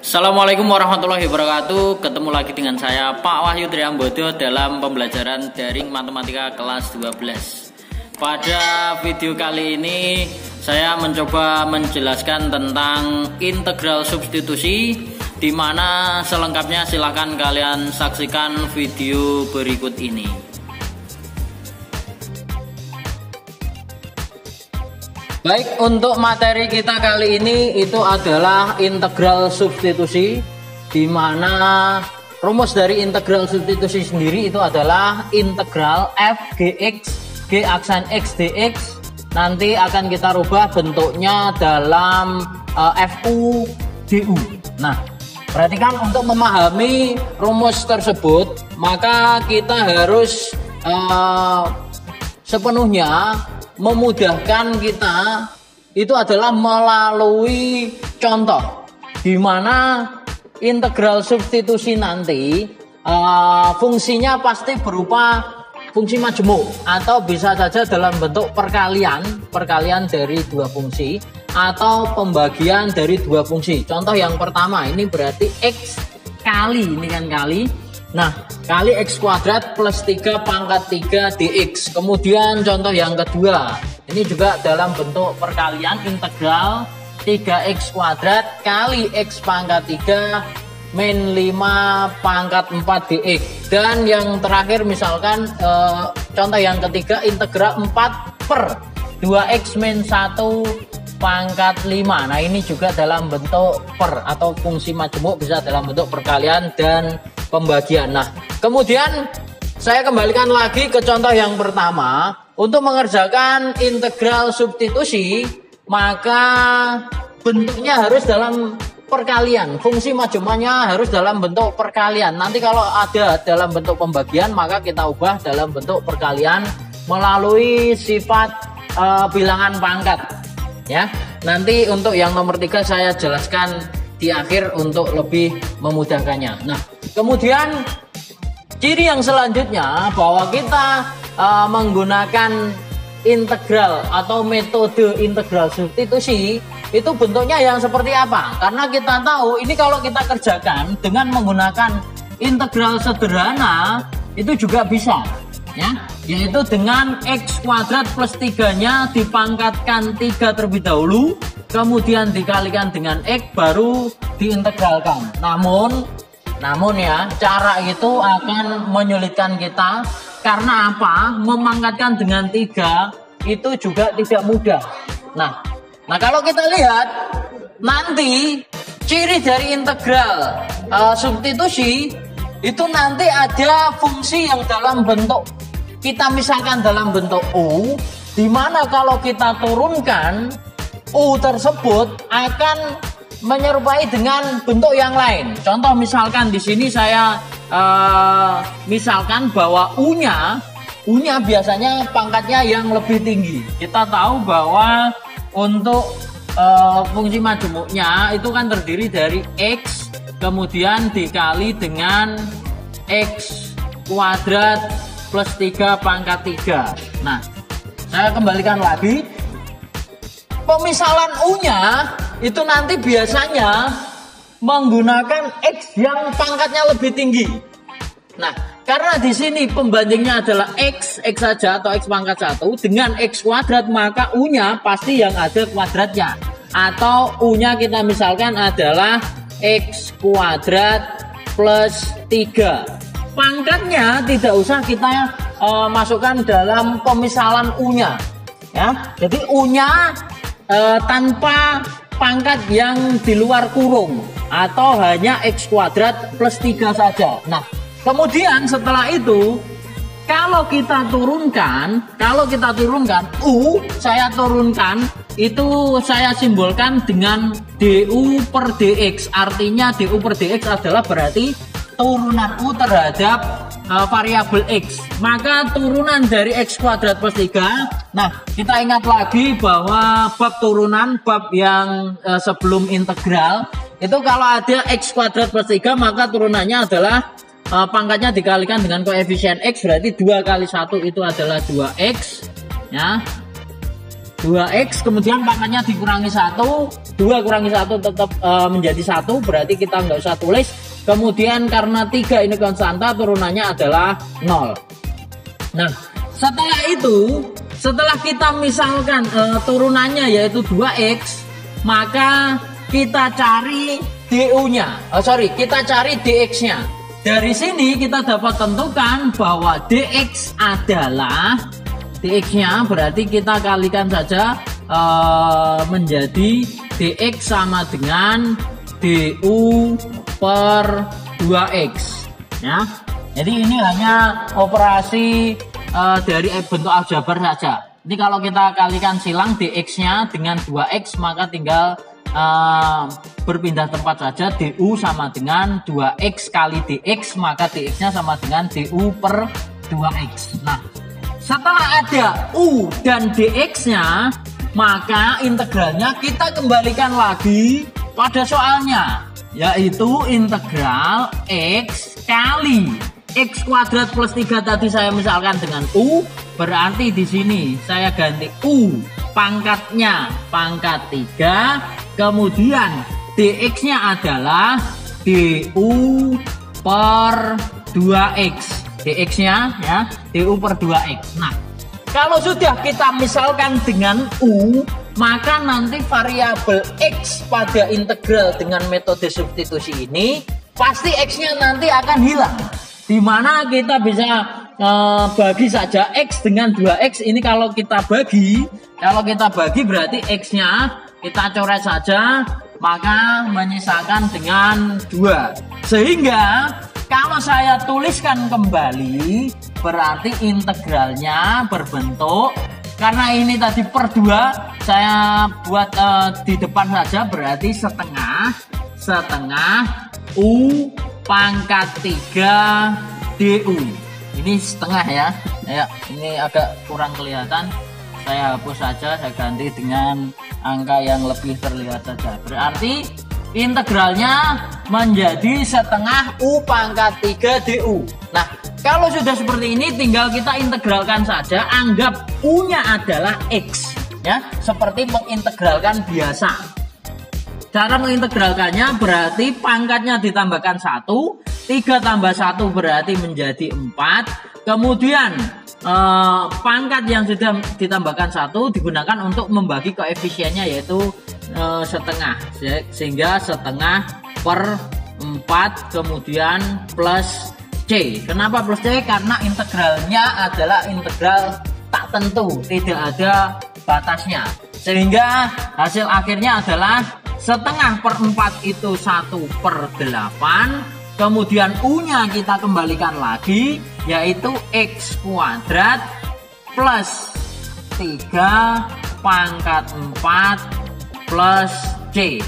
Assalamualaikum warahmatullahi wabarakatuh. Ketemu lagi dengan saya Pak Wahyu Triambodo dalam pembelajaran daring matematika kelas 12. Pada video kali ini saya mencoba menjelaskan tentang integral substitusi, di mana selengkapnya silahkan kalian saksikan video berikut ini. Baik, untuk materi kita kali ini itu adalah integral substitusi, di mana rumus dari integral substitusi sendiri itu adalah integral f gx g aksan x dx. Nanti akan kita rubah bentuknya dalam fu du. Nah, perhatikan, untuk memahami rumus tersebut maka kita harus sepenuhnya memudahkan kita itu adalah melalui contoh, di mana integral substitusi nanti fungsinya pasti berupa fungsi majemuk, atau bisa saja dalam bentuk perkalian dari dua fungsi, atau pembagian dari dua fungsi. Contoh yang pertama ini berarti x kali, ini kan kali. Nah, kali x kuadrat plus 3 pangkat 3 dx. Kemudian contoh yang kedua, ini juga dalam bentuk perkalian, integral 3x kuadrat kali x pangkat 3 min 5 pangkat 4 dx. Dan yang terakhir misalkan contoh yang ketiga, integral 4 per 2x min 1 pangkat 5. Nah, ini juga dalam bentuk per atau fungsi majemuk, bisa dalam bentuk perkalian dan pembagian. Nah, kemudian saya kembalikan lagi ke contoh yang pertama. Untuk mengerjakan integral substitusi, maka bentuknya harus dalam perkalian, fungsi majemuknya harus dalam bentuk perkalian. Nanti kalau ada dalam bentuk pembagian, maka kita ubah dalam bentuk perkalian melalui sifat bilangan pangkat, ya. Nanti untuk yang nomor 3 saya jelaskan di akhir untuk lebih memudahkannya. Nah, kemudian ciri yang selanjutnya bahwa kita menggunakan integral atau metode integral substitusi itu bentuknya yang seperti apa? Karena kita tahu ini kalau kita kerjakan dengan menggunakan integral sederhana itu juga bisa, ya, yaitu dengan x kuadrat plus 3-nya dipangkatkan 3 terlebih dahulu, kemudian dikalikan dengan x baru diintegralkan. Namun ya, cara itu akan menyulitkan kita. Karena apa? Memangkatkan dengan 3 itu juga tidak mudah. Nah kalau kita lihat nanti ciri dari integral substitusi itu nanti ada fungsi yang dalam bentuk, kita misalkan dalam bentuk u, di mana kalau kita turunkan u tersebut akan menyerupai dengan bentuk yang lain. Contoh misalkan di sini saya misalkan bahwa u-nya biasanya pangkatnya yang lebih tinggi. Kita tahu bahwa untuk fungsi majemuknya itu kan terdiri dari x kemudian dikali dengan x kuadrat plus 3 pangkat 3. Nah, saya kembalikan lagi. Pemisalan u-nya itu nanti biasanya menggunakan x yang pangkatnya lebih tinggi. Nah, karena di sini pembandingnya adalah x saja atau x pangkat 1 dengan x kuadrat, maka u-nya pasti yang ada kuadratnya. Atau u-nya kita misalkan adalah x kuadrat plus 3. Pangkatnya tidak usah kita masukkan dalam pemisalan u-nya, ya. Jadi u-nya tanpa pangkat yang di luar kurung, atau hanya x kuadrat plus 3 saja. Nah, kemudian setelah itu kalau kita turunkan u, saya turunkan itu saya simbolkan dengan du per dx. Artinya du per dx adalah berarti turunan u terhadap variabel x. Maka turunan dari x kuadrat plus 3. Nah, kita ingat lagi bahwa bab turunan, bab yang sebelum integral itu kalau ada x kuadrat plus 3 maka turunannya adalah pangkatnya dikalikan dengan koefisien x, berarti 2 kali 1 itu adalah 2x, ya. 2x kemudian pangkatnya dikurangi 1 2 kurangi 1 tetap menjadi 1, berarti kita nggak usah tulis. Kemudian karena 3 ini konstanta, turunannya adalah 0. Nah, setelah itu, setelah kita misalkan turunannya yaitu 2x, maka kita cari du-nya. Kita cari dx-nya. Dari sini kita dapat tentukan bahwa dx adalah dx-nya, berarti kita kalikan saja menjadi dx sama dengan du per 2x ya. Jadi ini hanya operasi dari bentuk aljabar saja. Ini kalau kita kalikan silang dx-nya dengan 2x, maka tinggal berpindah tempat saja. Du sama dengan 2x kali dx, maka dx-nya sama dengan du per 2x. Nah, setelah ada u dan dx-nya, maka integralnya kita kembalikan lagi pada soalnya, yaitu integral x kali x kuadrat plus 3 tadi saya misalkan dengan u, berarti di sini saya ganti u pangkatnya pangkat 3, kemudian dx-nya adalah du per 2x, dx-nya ya du per 2x. Nah, kalau sudah kita misalkan dengan u, maka nanti variabel x pada integral dengan metode substitusi ini pasti x-nya nanti akan hilang. Dimana kita bisa bagi saja x dengan 2x. Ini kalau kita bagi berarti x-nya kita coret saja, maka menyisakan dengan 2. Sehingga kalau saya tuliskan kembali, berarti integralnya berbentuk, karena ini tadi per 2, saya buat di depan saja, berarti setengah u pangkat 3 du. Ini setengah ya. Ini agak kurang kelihatan, saya hapus saja, saya ganti dengan angka yang lebih terlihat saja. Berarti integralnya menjadi setengah u pangkat 3 du. Nah, kalau sudah seperti ini tinggal kita integralkan saja, anggap u-nya adalah x ya, seperti mengintegralkan biasa. Cara mengintegralkannya berarti pangkatnya ditambahkan 1, 3 tambah 1 berarti menjadi 4. Kemudian pangkat yang sudah ditambahkan 1 digunakan untuk membagi koefisiennya, yaitu setengah, sehingga setengah per 4 kemudian plus c. Kenapa plus c? Karena integralnya adalah integral tak tentu, tidak ada batasnya, sehingga hasil akhirnya adalah setengah per 4 itu 1 per 8. Kemudian u-nya kita kembalikan lagi, yaitu x kuadrat plus 3 pangkat 4 plus c.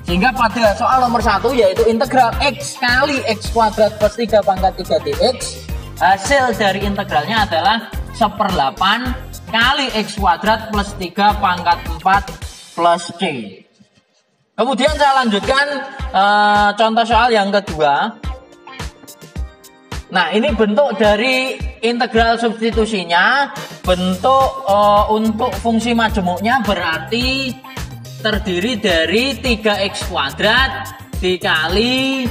Sehingga pada soal nomor 1 yaitu integral x kali x kuadrat plus 3 pangkat 3 dx, hasil dari integralnya adalah 1/8 kali x kuadrat plus 3 pangkat 4 plus c. Kemudian saya lanjutkan contoh soal yang kedua. Nah, ini bentuk dari integral substitusinya. Bentuk untuk fungsi majemuknya berarti terdiri dari 3x kuadrat dikali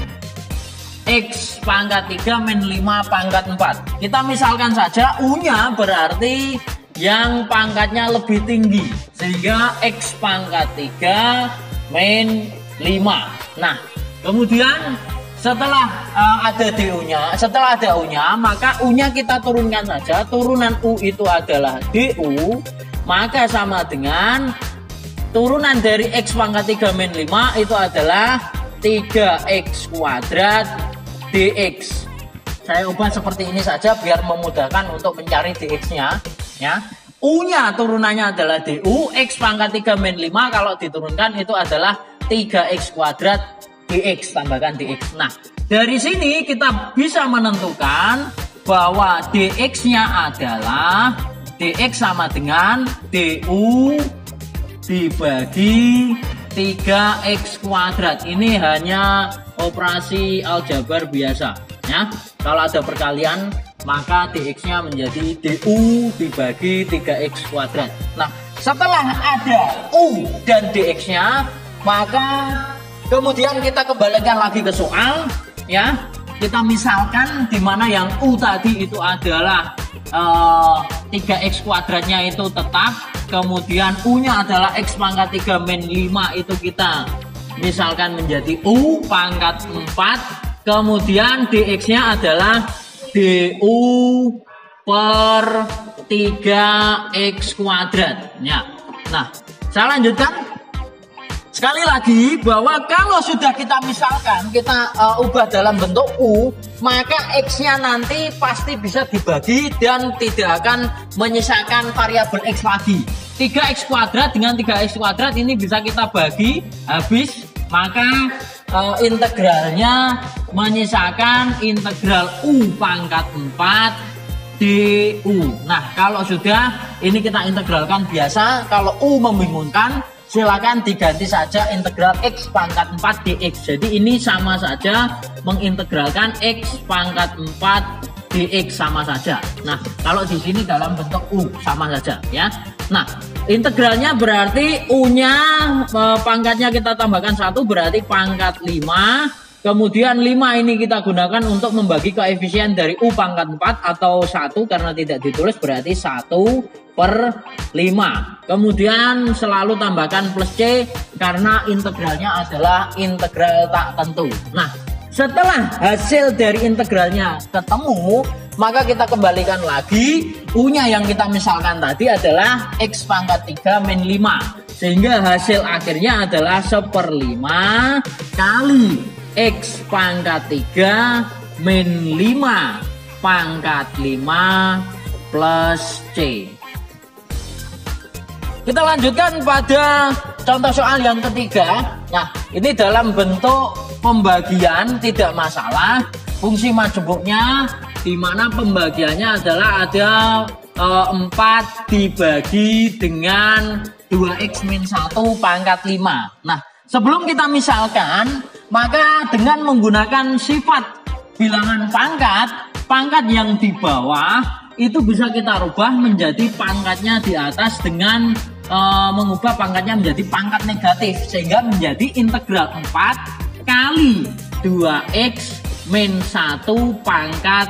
x pangkat 3 min 5 pangkat 4. Kita misalkan saja u-nya berarti yang pangkatnya lebih tinggi, sehingga x pangkat 3 min 5. Nah, kemudian setelah ada du-nya, setelah ada u-nya, maka u-nya kita turunkan saja. Turunan u itu adalah du, maka sama dengan turunan dari x pangkat 3 min 5 itu adalah 3x kuadrat dx. Saya ubah seperti ini saja biar memudahkan untuk mencari dx-nya ya. U-nya turunannya adalah du, x pangkat 3 min 5 kalau diturunkan itu adalah 3x kuadrat dx, tambahkan dx. Nah, dari sini kita bisa menentukan bahwa dx-nya adalah dx sama dengan du dibagi 3x kuadrat. Ini hanya operasi aljabar biasa ya. Kalau ada perkalian maka dx-nya menjadi du dibagi 3x kuadrat. Nah, setelah ada u dan dx-nya, Maka kemudian kita kembalikan lagi ke soal ya. Kita misalkan di mana yang U tadi itu adalah 3x kuadratnya itu tetap, kemudian U-nya adalah x pangkat 3 min 5 itu kita misalkan menjadi U pangkat 4, kemudian dx-nya adalah du per 3x kuadrat ya. Nah, saya lanjutkan sekali lagi bahwa kalau sudah kita misalkan kita ubah dalam bentuk U, maka X-nya nanti pasti bisa dibagi dan tidak akan menyisakan variabel X lagi. 3x kuadrat dengan 3x kuadrat ini bisa kita bagi habis, maka integralnya menyisakan integral U pangkat 4 du. Nah, kalau sudah ini kita integralkan biasa, kalau U membingungkan silakan diganti saja integral x pangkat 4 dx. Jadi ini sama saja mengintegralkan x pangkat 4 dx sama saja. Nah, kalau di sini dalam bentuk U sama saja ya. Nah, integralnya berarti U-nya pangkatnya kita tambahkan 1 berarti pangkat 5. Kemudian 5 ini kita gunakan untuk membagi koefisien dari U pangkat 4 atau 1 karena tidak ditulis berarti 1/5. Kemudian selalu tambahkan plus C karena integralnya adalah integral tak tentu. Nah, setelah hasil dari integralnya ketemu, maka kita kembalikan lagi U-nya yang kita misalkan tadi adalah x pangkat 3 min 5. Sehingga hasil akhirnya adalah 1/5 kali x pangkat 3 min 5 pangkat 5 plus C. Kita lanjutkan pada contoh soal yang ketiga. Nah, ini dalam bentuk pembagian tidak masalah. Fungsi majemuknya di mana pembagiannya adalah ada 4 dibagi dengan 2x min 1 pangkat 5. Nah, sebelum kita misalkan, maka dengan menggunakan sifat bilangan pangkat yang di bawah itu bisa kita rubah menjadi pangkatnya di atas dengan mengubah pangkatnya menjadi pangkat negatif, sehingga menjadi integral 4 kali 2x min 1 pangkat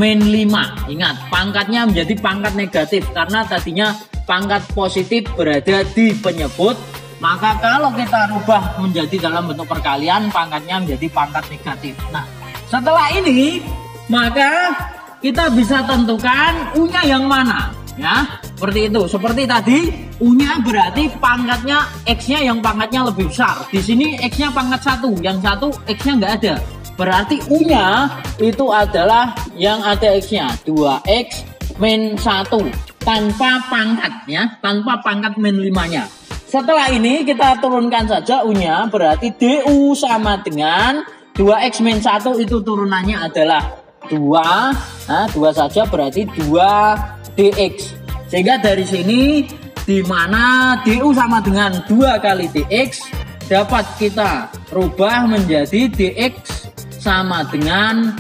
min 5. Ingat, pangkatnya menjadi pangkat negatif karena tadinya pangkat positif berada di penyebut. Maka kalau kita rubah menjadi dalam bentuk perkalian, pangkatnya menjadi pangkat negatif. Nah, setelah ini maka kita bisa tentukan U-nya yang mana ya. Seperti itu. Seperti tadi U-nya berarti pangkatnya X-nya yang pangkatnya lebih besar. Di sini X-nya pangkat 1, yang satu X-nya nggak ada. Berarti U-nya itu adalah yang ada X-nya 2x min 1 tanpa pangkat ya, tanpa pangkat min 5-nya. Setelah ini kita turunkan saja U-nya, berarti du sama dengan 2x min 1 itu turunannya adalah 2. Nah, 2 saja berarti 2 dx. Sehingga dari sini di mana du sama dengan 2 kali dx dapat kita rubah menjadi dx sama dengan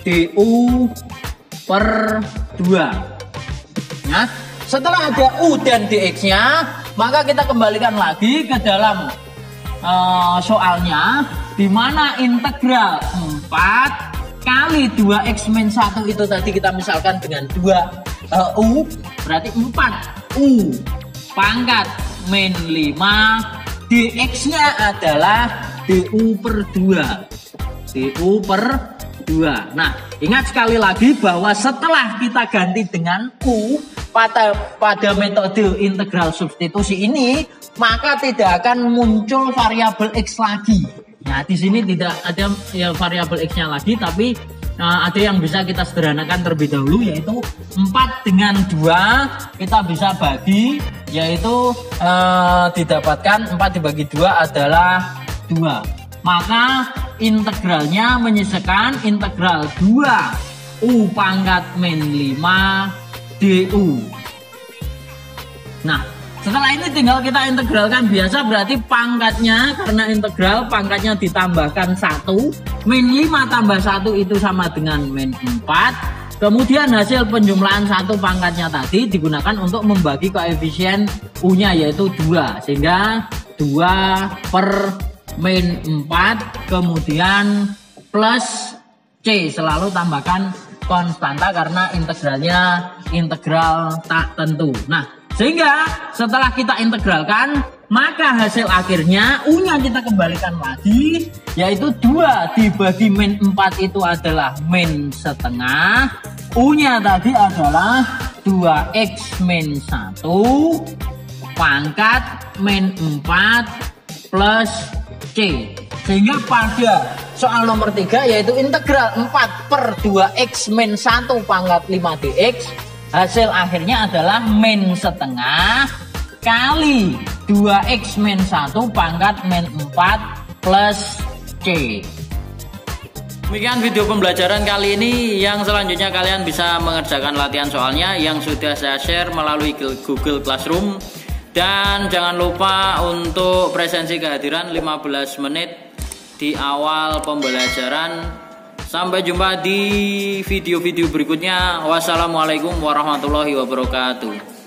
du per 2. Nah, setelah ada u dan dx-nya, maka kita kembalikan lagi ke dalam soalnya, di mana integral 4 kali 2x min 1 itu tadi kita misalkan dengan 2u, berarti 4u pangkat min 5, dx-nya adalah du per 2. du per 2. Nah, ingat sekali lagi bahwa setelah kita ganti dengan u pada metode integral substitusi ini, maka tidak akan muncul variabel x lagi. Nah, di sini tidak ada ya variabel x-nya lagi, tapi ada yang bisa kita sederhanakan terlebih dahulu, yaitu 4 dengan 2 kita bisa bagi, yaitu didapatkan 4 dibagi 2 adalah 2. Maka integralnya menyisakan integral 2u pangkat min 5 du. Nah, setelah ini tinggal kita integralkan biasa, berarti pangkatnya karena integral pangkatnya ditambahkan 1, min 5 tambah 1 itu sama dengan min 4. Kemudian hasil penjumlahan 1 pangkatnya tadi digunakan untuk membagi koefisien u-nya yaitu 2, sehingga 2/-4 kemudian plus C, selalu tambahkan konstanta karena integralnya integral tak tentu. Nah, sehingga setelah kita integralkan, maka hasil akhirnya U-nya kita kembalikan lagi, yaitu 2 dibagi min 4 itu adalah min setengah. U-nya tadi adalah 2x min 1 pangkat min 4 plus C. Sehingga pada soal nomor 3 yaitu integral 4/2x min 1 pangkat 5 dx, hasil akhirnya adalah min setengah kali 2x min 1 pangkat min 4 plus C. Demikian video pembelajaran kali ini. Yang selanjutnya kalian bisa mengerjakan latihan soalnya yang sudah saya share melalui Google Classroom. Dan jangan lupa untuk presensi kehadiran 15 menit di awal pembelajaran. Sampai jumpa di video-video berikutnya. Wassalamualaikum warahmatullahi wabarakatuh.